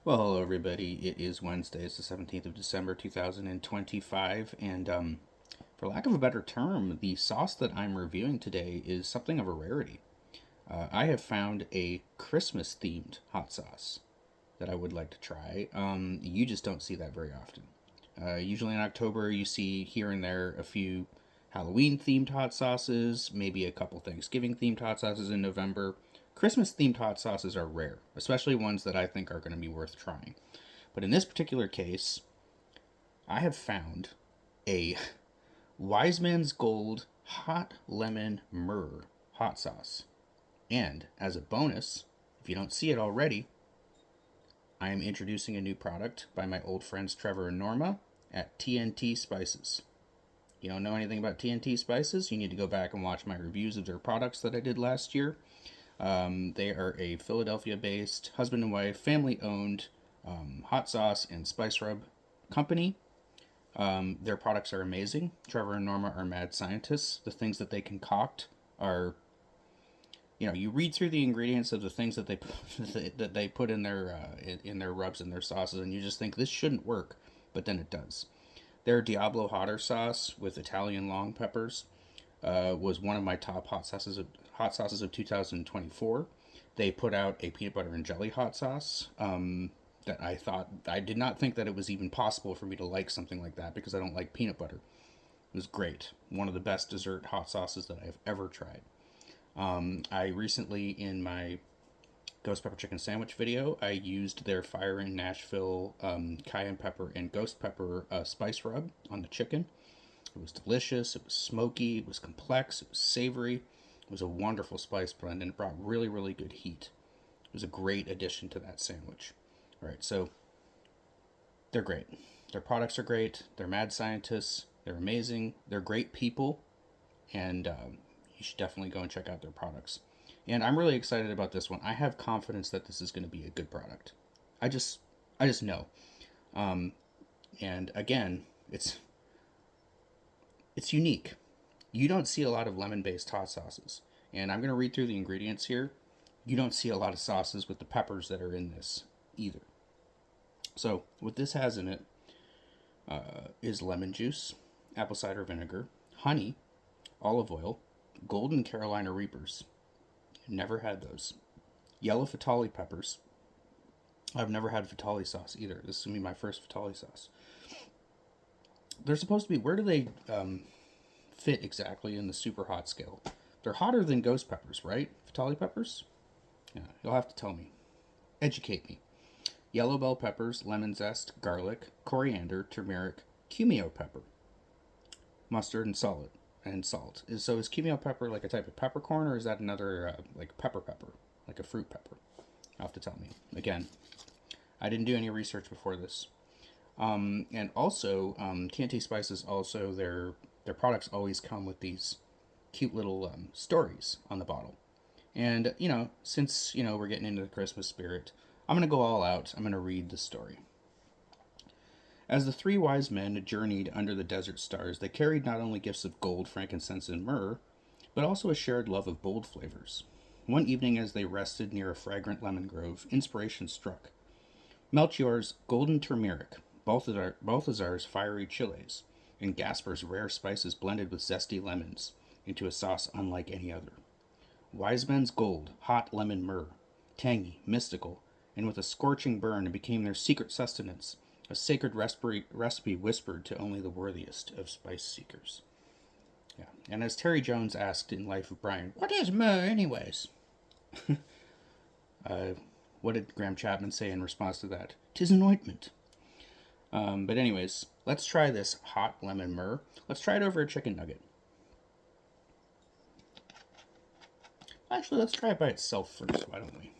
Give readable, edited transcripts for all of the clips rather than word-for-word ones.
Well, hello everybody. It is Wednesday. It's the 17th of December, 2025, and for lack of a better term, the sauce that I'm reviewing today is something of a rarity. I have found a Christmas-themed hot sauce that I would like to try. You just don't see that very often. Usually in October, you see here and there a few Halloween-themed hot sauces, maybe a couple Thanksgiving-themed hot sauces in November. Christmas themed hot sauces are rare, especially ones that I think are going to be worth trying. But in this particular case, I have found a Wise Man's Gold Hot Lemon Myrrh hot sauce. And as a bonus, if you don't see it already, I am introducing a new product by my old friends Trevor and Norma at TNT Spices. You don't know anything about TNT Spices? You need to go back and watch my reviews of their products that I did last year. They are a Philadelphia-based, husband and wife, family-owned hot sauce and spice rub company. Their products are amazing. Trevor and Norma are mad scientists. The things that they concoct are, you read through the ingredients of the things that they put in their rubs and their sauces, and you just think this shouldn't work, but then it does. Their Diablo Hotter sauce with Italian long peppers was one of my top hot sauces of 2024. They put out a peanut butter and jelly hot sauce that I did not think that it was even possible for me to like something like that because I don't like peanut butter. It was great. One of the best dessert hot sauces that I've ever tried. I recently, in my ghost pepper chicken sandwich video, I used their Fire in Nashville cayenne pepper and ghost pepper spice rub on the chicken. It was delicious, it was smoky, it was complex, it was savory. It was a wonderful spice blend and it brought really, really good heat. It was a great addition to that sandwich. All right, so they're great. Their products are great. They're mad scientists. They're amazing. They're great people, and you should definitely go and check out their products. And I'm really excited about this one. I have confidence that this is going to be a good product. I just, I just know. Um, and again, it's unique. You don't see a lot of lemon-based hot sauces, and I'm going to read through the ingredients here. You don't see a lot of sauces with the peppers that are in this either. So what this has in it is lemon juice, apple cider vinegar, honey, olive oil, golden Carolina Reapers. Never had those. Yellow Fatali peppers. I've never had Fatali sauce either. This is going to be my first Fatali sauce. They're supposed to be, where do they fit exactly in the super hot scale? They're hotter than ghost peppers, right? Fatali peppers? Yeah, you'll have to tell me. Educate me. Yellow bell peppers, lemon zest, garlic, coriander, turmeric, cumio pepper, mustard, and salt. So is cumio pepper like a type of peppercorn, or is that another like pepper, like a fruit pepper? You'll have to tell me. Again, I didn't do any research before this. And also, TNT Spices also their products always come with these cute little stories on the bottle. And since we're getting into the Christmas spirit, I'm gonna go all out. I'm gonna read the story. As the three wise men journeyed under the desert stars, they carried not only gifts of gold, frankincense, and myrrh, but also a shared love of bold flavors. One evening, as they rested near a fragrant lemon grove, inspiration struck. Melchior's golden turmeric, Balthazar's fiery chiles, and Gasper's rare spices blended with zesty lemons into a sauce unlike any other. Wise Men's Gold, hot lemon myrrh, tangy, mystical, and with a scorching burn, it became their secret sustenance, a sacred recipe whispered to only the worthiest of spice seekers. Yeah, and as Terry Jones asked in Life of Brian, "What is myrrh, anyways?" uh, what did Graham Chapman say in response to that? "'Tis an ointment." But anyways, let's try this hot lemon myrrh. Let's try it over a chicken nugget. Actually, let's try it by itself first, why don't we?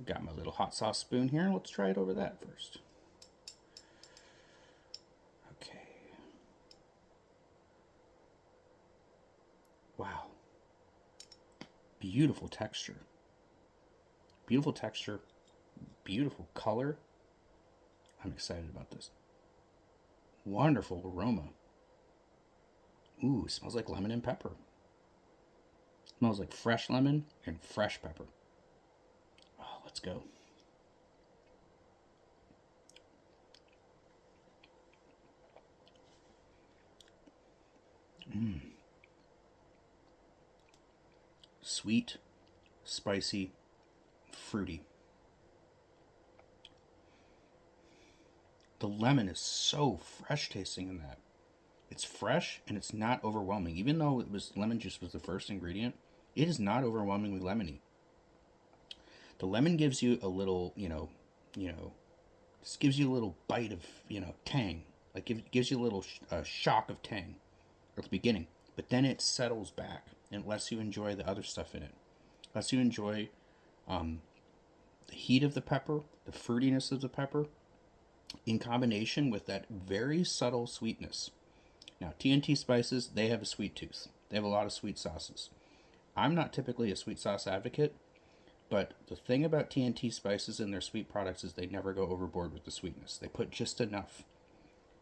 Got my little hot sauce spoon here. Let's try it over that first. Okay. Wow. Beautiful texture. Beautiful texture. Beautiful color. I'm excited about this. Wonderful aroma. Ooh, it smells like lemon and pepper. It smells like fresh lemon and fresh pepper. Oh, let's go. Sweet, spicy, fruity. The lemon is so fresh tasting in that. It's fresh and it's not overwhelming. Even though it was lemon juice was the first ingredient, it is not overwhelmingly lemony. The lemon gives you a little, just gives you a little bite of, tang. Like gives you a little shock of tang at the beginning, but then it settles back and it lets you enjoy the other stuff in it. Lets you enjoy the heat of the pepper, the fruitiness of the pepper, in combination with that very subtle sweetness. Now, TNT Spices, they have a sweet tooth. They have a lot of sweet sauces. I'm not typically a sweet sauce advocate, but the thing about TNT Spices and their sweet products is they never go overboard with the sweetness. They put just enough.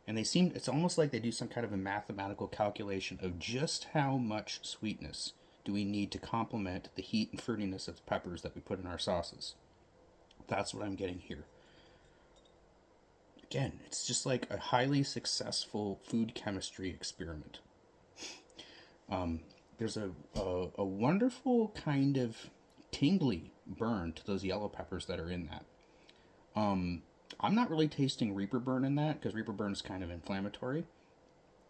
And it's almost like they do some kind of a mathematical calculation of just how much sweetness do we need to complement the heat and fruitiness of the peppers that we put in our sauces. That's what I'm getting here. Again, it's just like a highly successful food chemistry experiment. There's a wonderful kind of tingly burn to those yellow peppers that are in that. I'm not really tasting Reaper burn in that because Reaper burn is kind of inflammatory.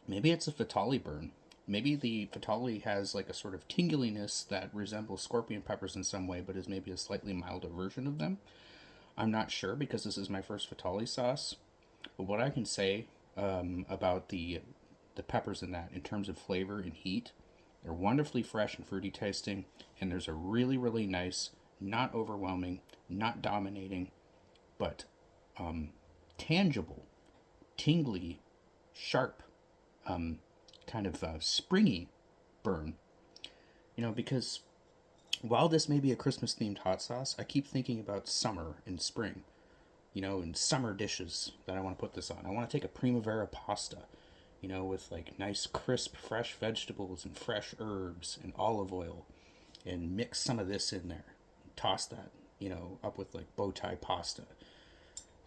Maybe it's a Fatali burn. Maybe the Fatali has like a sort of tingliness that resembles scorpion peppers in some way, but is maybe a slightly milder version of them. I'm not sure because this is my first Fatali sauce. But what I can say about the peppers in that, in terms of flavor and heat, they're wonderfully fresh and fruity tasting, and there's a really, really nice, not overwhelming, not dominating, but tangible, tingly, sharp, kind of springy burn. Because while this may be a Christmas themed hot sauce, I keep thinking about summer and spring, and summer dishes that I want to put this on. I want to take a primavera pasta, with like nice, crisp, fresh vegetables and fresh herbs and olive oil, and mix some of this in there. Toss that, up with like bow tie pasta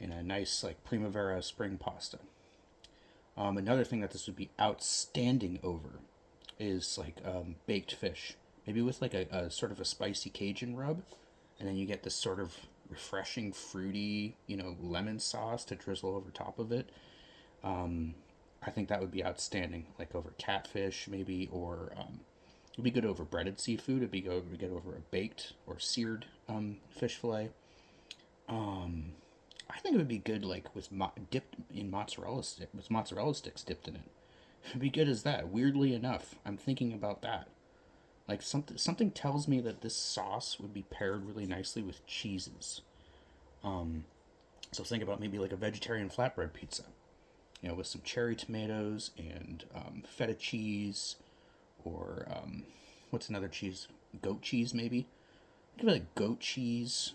and a nice like primavera spring pasta. Another thing that this would be outstanding over is like baked fish, maybe with like a sort of a spicy Cajun rub, and then you get this sort of refreshing, fruity, lemon sauce to drizzle over top of it. I think that would be outstanding, like over catfish maybe, or it'd be good over breaded seafood. It'd be good to get over a baked or seared fish fillet. I think it would be good like with dipped in mozzarella sticks dipped in it. It'd be good as that. Weirdly enough, I'm thinking about that. Like something tells me that this sauce would be paired really nicely with cheeses. So think about maybe like a vegetarian flatbread pizza, with some cherry tomatoes and feta cheese, or what's another cheese? Goat cheese maybe. Give it like goat cheese,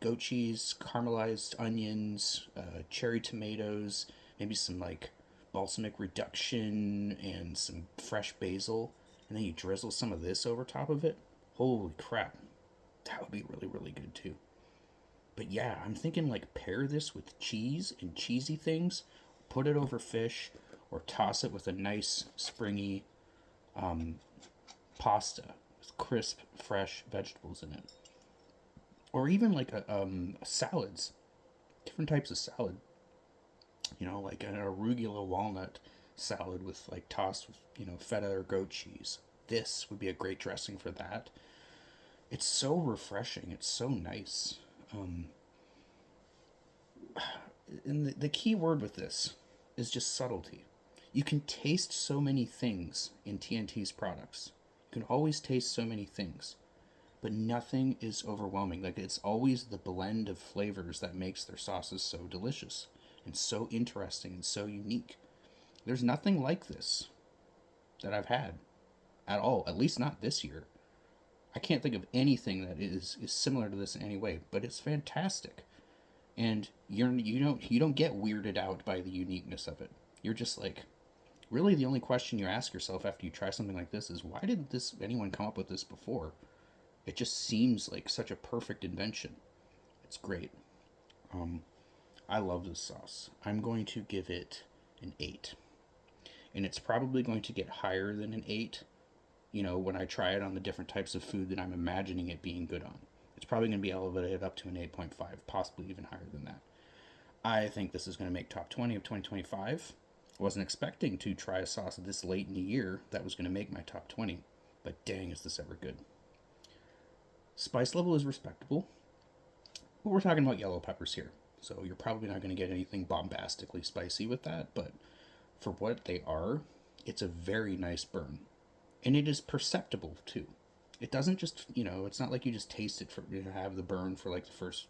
caramelized onions, cherry tomatoes, maybe some like balsamic reduction and some fresh basil, and then you drizzle some of this over top of it. Holy crap, that would be really, really good too. But yeah, I'm thinking like pair this with cheese and cheesy things, put it over fish, or toss it with a nice springy pasta with crisp, fresh vegetables in it. Or even like salads, different types of salad. Like an arugula walnut salad with like tossed with feta or goat cheese. This would be a great dressing for that. It's so refreshing. It's so nice. And the key word with this is just subtlety. You can taste so many things in TNT's products. You can always taste so many things, but nothing is overwhelming. Like, it's always the blend of flavors that makes their sauces so delicious and so interesting and so unique. There's nothing like this that I've had at all, at least not this year. I can't think of anything that is similar to this in any way, but it's fantastic. And you don't get weirded out by the uniqueness of it. You're just like, really the only question you ask yourself after you try something like this is, why didn't anyone come up with this before? It just seems like such a perfect invention. It's great. I love this sauce. I'm going to give it an 8. and it's probably going to get higher than an 8, when I try it on the different types of food that I'm imagining it being good on. It's probably going to be elevated up to an 8.5, possibly even higher than that. I think this is going to make top 20 of 2025. I wasn't expecting to try a sauce this late in the year that was going to make my top 20, but dang, is this ever good. Spice level is respectable, but we're talking about yellow peppers here, so you're probably not going to get anything bombastically spicy with that, but for what they are, it's a very nice burn. And it is perceptible too. It doesn't just, it's not like you just taste it have the burn for like the first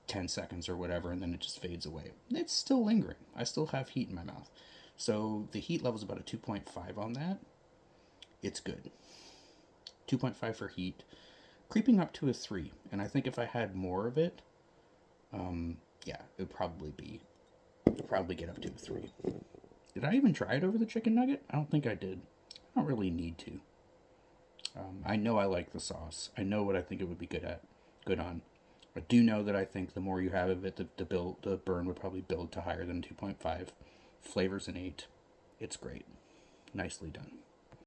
10 seconds or whatever, and then it just fades away. It's still lingering. I still have heat in my mouth. So the heat level is about a 2.5 on that. It's good. 2.5 for heat, creeping up to a 3. And I think if I had more of it, it would probably get up to a 3. Did I even try it over the chicken nugget? I don't think I did. I don't really need to. I know I like the sauce. I know what I think it would be good on. I do know that I think the more you have of it, the burn would probably build to higher than 2.5. Flavor's an 8. It's great. Nicely done.